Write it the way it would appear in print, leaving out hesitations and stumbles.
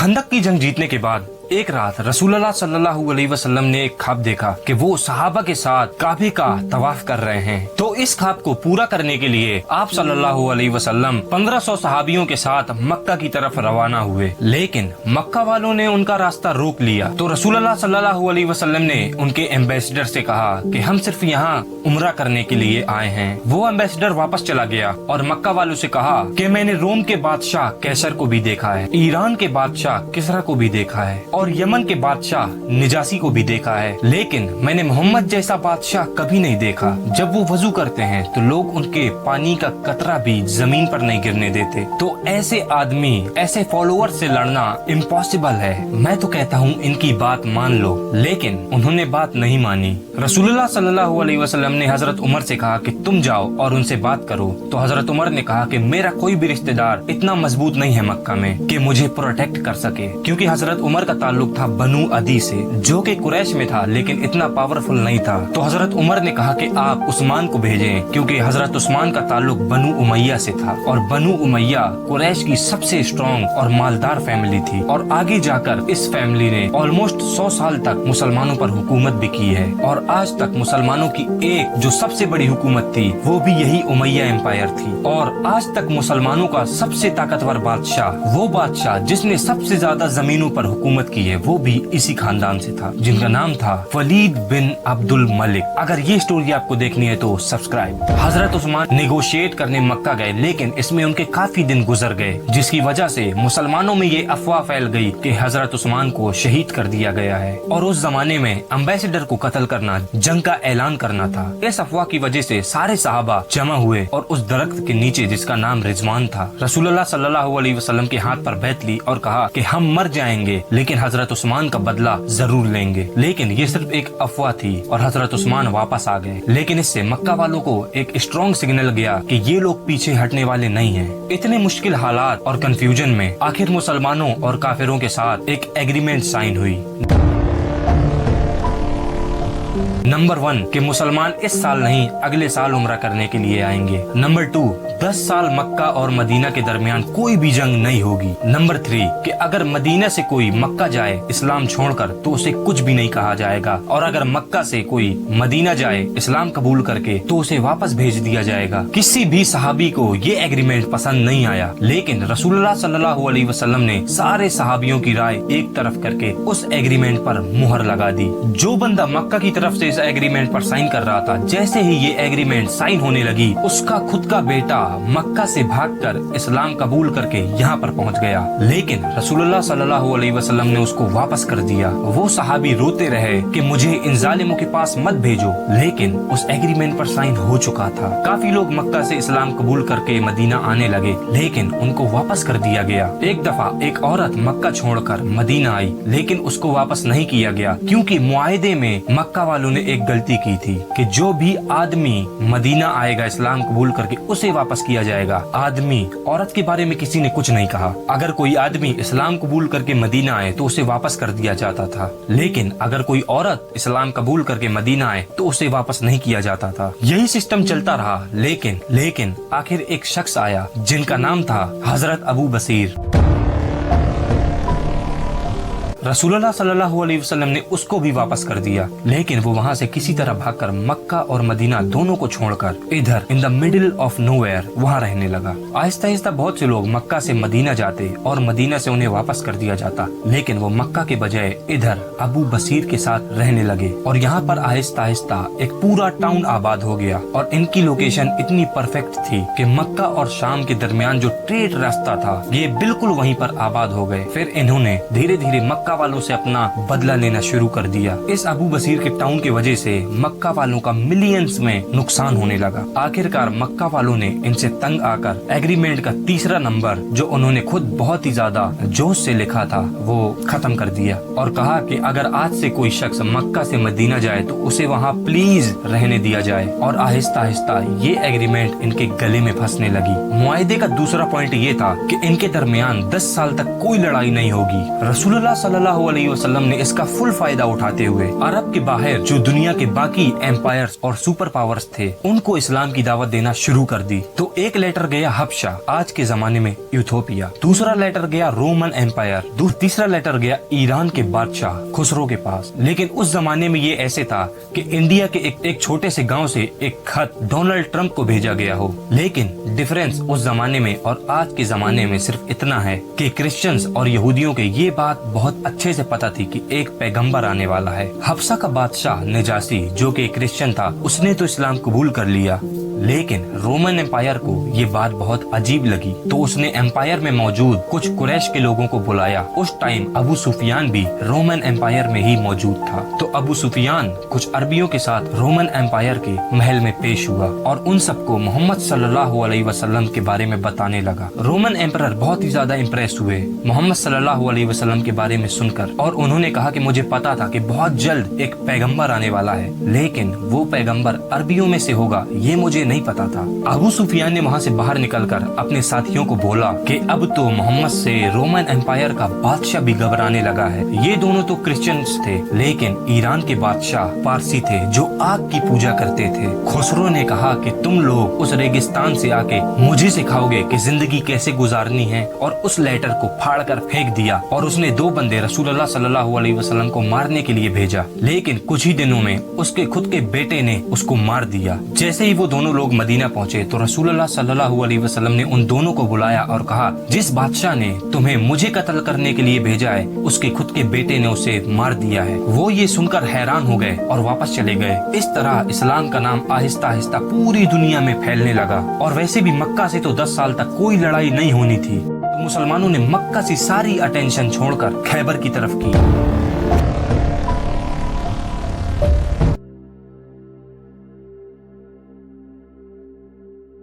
खंदक की जंग जीतने के बाद एक रात रसूलुल्लाह सल्लल्लाहु अलैहि वसल्लम ने एक ख्वाब देखा कि वो सहाबा के साथ काबे का तवाफ कर रहे हैं। तो इस ख्वाब को पूरा करने के लिए आप सल्लल्लाहु अलैहि वसल्लम 1500 सहाबियों के साथ मक्का की तरफ रवाना हुए, लेकिन मक्का वालों ने उनका रास्ता रोक लिया। तो रसूलुल्लाह सल्लल्लाहु अलैहि वसल्लम ने उनके एम्बेसडर से कहा कि हम सिर्फ यहाँ उम्रा करने के लिए आए हैं। वो एम्बेसडर वापस चला गया और मक्का वालों से कहा कि मैंने रोम के बादशाह कैसर को भी देखा है, ईरान के बादशाह किसरा को भी देखा है और यमन के बादशाह निजासी को भी देखा है, लेकिन मैंने मोहम्मद जैसा बादशाह कभी नहीं देखा। जब वो वजू करते हैं तो लोग उनके पानी का कतरा भी जमीन पर नहीं गिरने देते। तो ऐसे आदमी, ऐसे फॉलोअर से लड़ना इम्पॉसिबल है। मैं तो कहता हूँ इनकी बात मान लो, लेकिन उन्होंने बात नहीं मानी। रसूलुल्लाह सल्लल्लाहु अलैहि वसल्लम ने हजरत उमर से कहा कि तुम जाओ और उनसे बात करो। तो हजरत उमर ने कहा कि मेरा कोई भी रिश्तेदार इतना मजबूत नहीं है मक्का में कि मुझे प्रोटेक्ट कर सके, क्योंकि हजरत उमर का ताल्लुक था बनु अदी से, जो कि कुरैश में था लेकिन इतना पावरफुल नहीं था। तो हजरत उमर ने कहा कि आप उस्मान को भेजें, क्योंकि हजरत उस्मान का ताल्लुक बनु उमैया से था और बनु उमैया कुरैश की सबसे स्ट्रॉन्ग और मालदार फैमिली थी। और आगे जाकर इस फैमिली ने ऑलमोस्ट 100 साल तक मुसलमानों पर हुकूमत भी की है और आज तक मुसलमानों की एक जो सबसे बड़ी हुकूमत थी वो भी यही उमैया एम्पायर थी। और आज तक मुसलमानों का सबसे ताकतवर बादशाह, वो बादशाह जिसने सबसे ज्यादा जमीनों पर हुकूमत की है, वो भी इसी खानदान से था, जिनका नाम था वलीद बिन अब्दुल मलिक। अगर ये स्टोरी आपको देखनी है तो सब्सक्राइब। हजरत उस्मान नेगोशिएट करने मक्का गए, लेकिन इसमें उनके काफी दिन गुजर गए, जिसकी वजह से मुसलमानों में ये अफवाह फैल गई कि हजरत उस्मान को शहीद कर दिया गया है। और उस जमाने में एम्बेसडर को कत्ल करना जंग का ऐलान करना था। इस अफवाह की वजह से सारे सहाबा जमा हुए और उस दरख्त के नीचे, जिसका नाम रिजवान था, रसूलुल्लाह सल्लल्लाहु अलैहि वसल्लम के हाथ पर बैत ली और कहा कि हम मर जाएंगे लेकिन हजरत उस्मान का बदला जरूर लेंगे। लेकिन ये सिर्फ एक अफवाह थी और हजरत उस्मान वापस आ गए। लेकिन इससे मक्का वालों को एक स्ट्रॉन्ग सिग्नल गया कि ये लोग पीछे हटने वाले नहीं हैं। इतने मुश्किल हालात और कंफ्यूजन में आखिर मुसलमानों और काफिरों के साथ एक एग्रीमेंट साइन हुई। नंबर 1 कि मुसलमान इस साल नहीं अगले साल उम्रा करने के लिए आएंगे। नंबर 2, 10 साल मक्का और मदीना के दरमियान कोई भी जंग नहीं होगी। नंबर 3 कि अगर मदीना से कोई मक्का जाए इस्लाम छोड़कर तो उसे कुछ भी नहीं कहा जाएगा, और अगर मक्का से कोई मदीना जाए इस्लाम कबूल करके तो उसे वापस भेज दिया जाएगा। किसी भी सहाबी को ये एग्रीमेंट पसंद नहीं आया, लेकिन रसूलुल्लाह सल्लल्लाहु अलैहि वसल्लम ने सारे सहाबियों की राय एक तरफ करके उस एग्रीमेंट पर मुहर लगा दी। जो बंदा मक्का की तरफ से एग्रीमेंट पर साइन कर रहा था, जैसे ही ये एग्रीमेंट साइन होने लगी, उसका खुद का बेटा मक्का से भागकर इस्लाम कबूल करके यहाँ पर पहुँच गया। लेकिन रसूलुल्लाह सल्लल्लाहु अलैहि वसल्लम ने उसको वापस कर दिया। वो सहाबी रोते रहे कि मुझे इन जालिमों के पास मत भेजो, लेकिन उस एग्रीमेंट पर साइन हो चुका था। काफी लोग मक्का से इस्लाम कबूल करके मदीना आने लगे, लेकिन उनको वापस कर दिया गया। एक दफा एक औरत मक्का छोड़कर मदीना आई, लेकिन उसको वापस नहीं किया गया, क्योंकि मुआहदे में मक्का वालों ने एक गलती की थी कि जो भी आदमी मदीना आएगा इस्लाम कबूल करके उसे वापस किया जाएगा। आदमी, औरत के बारे में किसी ने कुछ नहीं कहा। अगर कोई आदमी इस्लाम कबूल करके मदीना आए तो उसे वापस कर दिया जाता था, लेकिन अगर कोई औरत इस्लाम कबूल करके मदीना आए तो उसे वापस नहीं किया जाता था। यही सिस्टम चलता रहा, लेकिन आखिर एक शख्स आया जिनका नाम था हजरत अबू बसीर। रसूलुल्लाह सल्लल्लाहु अलैहि वसल्लम ने उसको भी वापस कर दिया, लेकिन वो वहाँ से किसी तरह भागकर मक्का और मदीना दोनों को छोड़कर इधर in the middle of nowhere वहाँ रहने लगा। आहिस्ता आहिस्ता बहुत से लोग मक्का से मदीना जाते और मदीना से उन्हें वापस कर दिया जाता, लेकिन वो मक्का के बजाय इधर अबू बसीर के साथ रहने लगे और यहाँ पर आहिस्ता आहिस्ता एक पूरा टाउन आबाद हो गया। और इनकी लोकेशन इतनी परफेक्ट थी कि मक्का और शाम के दरमियान जो ट्रेड रास्ता था ये बिल्कुल वहीं पर आबाद हो गए। फिर इन्होंने धीरे धीरे मक्का वालों से अपना बदला लेना शुरू कर दिया। इस अबू बसीर के टाउन की वजह से मक्का वालों का मिलियंस में नुकसान होने लगा। आखिरकार मक्का वालों ने इनसे तंग आकर एग्रीमेंट का तीसरा नंबर, जो उन्होंने खुद बहुत ही ज्यादा जोश से लिखा था, वो खत्म कर दिया और कहा कि अगर आज से कोई शख्स मक्का से मदीना जाए तो उसे वहाँ प्लीज रहने दिया जाए। और आहिस्ता आहिस्ता ये एग्रीमेंट इनके गले में फंसने लगी। मुआहदे का दूसरा पॉइंट ये था कि इनके दरमियान 10 साल तक कोई लड़ाई नहीं होगी। रसूलुल्लाह सल्लल्लाहु सल्लल्लाहु अलैहि वसल्लम ने इसका फुल फायदा उठाते हुए अरब के बाहर जो दुनिया के बाकी एम्पायर्स और सुपर पावर्स थे उनको इस्लाम की दावत देना शुरू कर दी। तो एक लेटर गया हबशा, आज के जमाने में यूथोपिया, दूसरा लेटर गया रोमन एम्पायर, तीसरा लेटर गया ईरान के बादशाह खुसरो के पास। लेकिन उस जमाने में ये ऐसे था कि इंडिया के एक छोटे से गांव से एक खत डोनाल्ड ट्रंप को भेजा गया हो। लेकिन डिफरेंस उस जमाने में और आज के जमाने में सिर्फ इतना है कि क्रिश्चियंस और यहूदियों के ये बात बहुत अच्छे से पता थी कि एक पैगंबर आने वाला है। हबशा का बादशाह नजासी जो कि क्रिश्चियन था, उसने तो इस्लाम कबूल कर लिया, लेकिन रोमन एम्पायर को ये बात बहुत अजीब लगी। तो उसने एम्पायर में मौजूद कुछ कुरैश के लोगों को बुलाया। उस टाइम अबू सुफियान भी रोमन एम्पायर में ही मौजूद था। तो अबू सुफियान कुछ अरबियों के साथ रोमन एम्पायर के महल में पेश हुआ और उन सबको मोहम्मद सल्लल्लाहु अलैहि वसल्लम के बारे में बताने लगा। रोमन एम्परर बहुत ही ज्यादा इम्प्रेस हुए मोहम्मद सल्लल्लाहु अलैहि वसल्लम के बारे में सुनकर, और उन्होंने कहा कि मुझे पता था कि बहुत जल्द एक पैगंबर आने वाला है, लेकिन वो पैगंबर अरबियों में से होगा ये मुझे नहीं पता था। अबू सुफियान ने वहाँ से बाहर निकलकर अपने साथियों को बोला कि अब तो मोहम्मद से रोमन एम्पायर का बादशाह भी घबराने लगा है। ये दोनों तो क्रिश्चियंस थे, लेकिन ईरान के बादशाह पारसी थे जो आग की पूजा करते थे। खुसरो ने कहा कि तुम लोग उस रेगिस्तान से आके मुझे सिखाओगे कि जिंदगी कैसे गुजारनी है, और उस लेटर को फाड़ कर फेंक दिया। और उसने 2 बंदे रसूलुल्लाह सल्लल्लाहु अलैहि वसल्लम को मारने के लिए भेजा, लेकिन कुछ ही दिनों में उसके खुद के बेटे ने उसको मार दिया। जैसे ही वो दोनों लोग मदीना पहुंचे तो रसूलुल्लाह सल्लल्लाहु अलैहि वसल्लम ने उन दोनों को बुलाया और कहा, जिस बादशाह ने तुम्हें मुझे कत्ल करने के लिए भेजा है उसके खुद के बेटे ने उसे मार दिया है। वो ये सुनकर हैरान हो गए और वापस चले गए। इस तरह इस्लाम का नाम आहिस्ता आहिस्ता पूरी दुनिया में फैलने लगा। और वैसे भी मक्का से तो 10 साल तक कोई लड़ाई नहीं होनी थी, तो मुसलमानों ने मक्का से सारी अटेंशन छोड़कर खैबर की तरफ की।